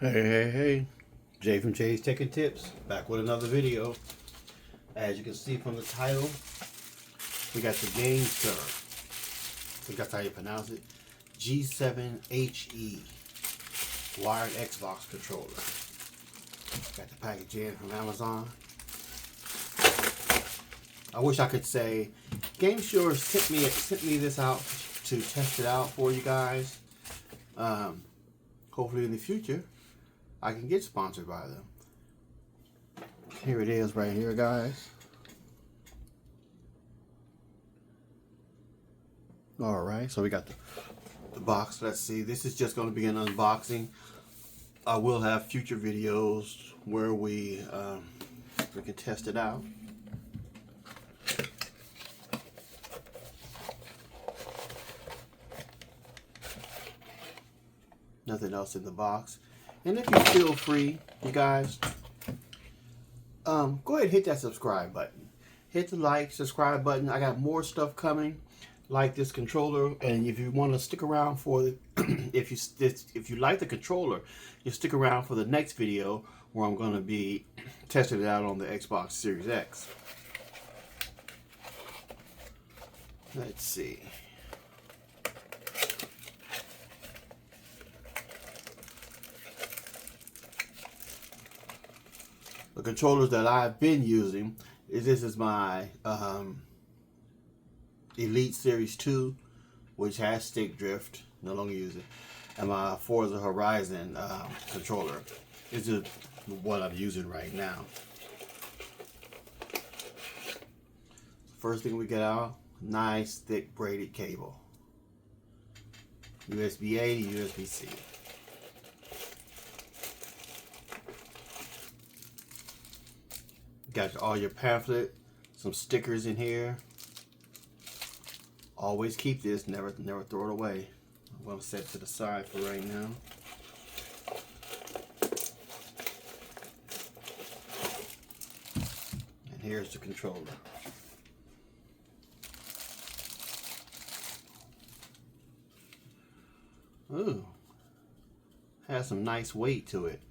Hey, Jay from Jay's Tech and Tips, back with another video. As you can see from the title, we got the Gamesir, I think that's how you pronounce it, G7 HE wired Xbox controller. Got the package in from Amazon. I wish I could say Gamesir sent me this out to test it out for you guys. Hopefully in the future I can get sponsored by them. Here it is right here, guys. Alright, so we got the box. Let's see, this is just going to be an unboxing. I will have future videos where we can test it out. Nothing else in the box. And if you feel free, you guys, go ahead and hit that subscribe button. Hit the like, subscribe button. I got more stuff coming, like this controller. And if you want to stick around for the, if you like the controller, you stick around for the next video where I'm going to be testing it out on the Xbox Series X. Let's see. The controllers that I've been using this is my Elite Series 2, which has stick drift, no longer use it, and my Forza Horizon controller. This is what I'm using right now. First thing we get out, nice thick braided cable. USB-A to USB-C. Got all your pamphlet, some stickers in here. Always keep this, never throw it away. I'm going to set it to the side for right now. And here's the controller. Ooh, has some nice weight to it.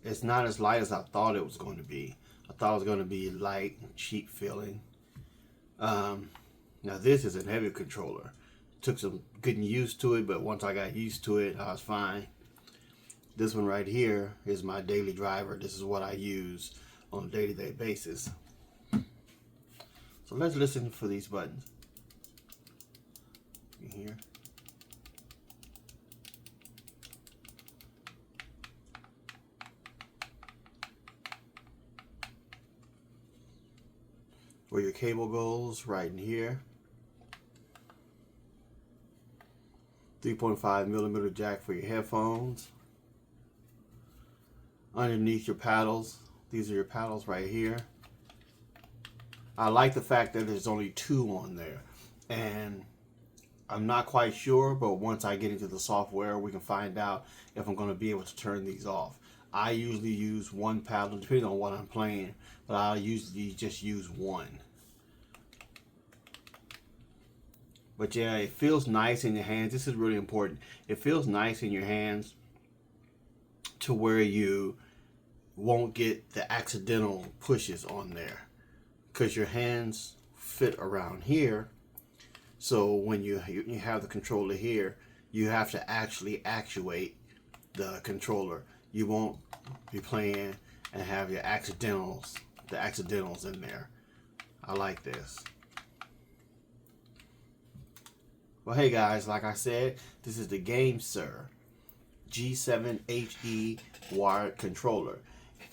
It's not as light as I thought it was going to be. I thought it was going to be light and cheap feeling. Now this is a heavy controller. Took some getting used to it, but once I got used to it, I was fine. This one right here is my daily driver. This is what I use on a day-to-day basis. So let's listen for these buttons. You hear? Where your cable goes, right in here. 3.5mm jack for your headphones. Underneath your paddles, these are your paddles right here. I like the fact that there's only two on there, and I'm not quite sure, but once I get into the software we can find out if I'm going to be able to turn these off. I usually use one paddle depending on what I'm playing, but I'll usually just use one. But yeah, it feels nice in your hands. This is really important. It feels nice in your hands to where you won't get the accidental pushes on there, because your hands fit around here. So when you have the controller here, you have to actually actuate the controller. You won't be playing and have your accidentals in there. I like this. Well, hey guys, like I said, this is the Gamesir G7 HE wired controller.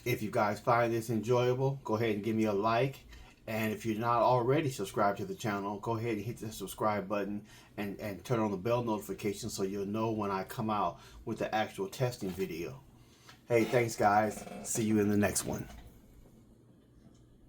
If you guys find this enjoyable, go ahead and give me a like. And if you're not already subscribed to the channel, go ahead and hit the subscribe button and turn on the bell notification so you'll know when I come out with the actual testing video. Hey, thanks guys. See you in the next one.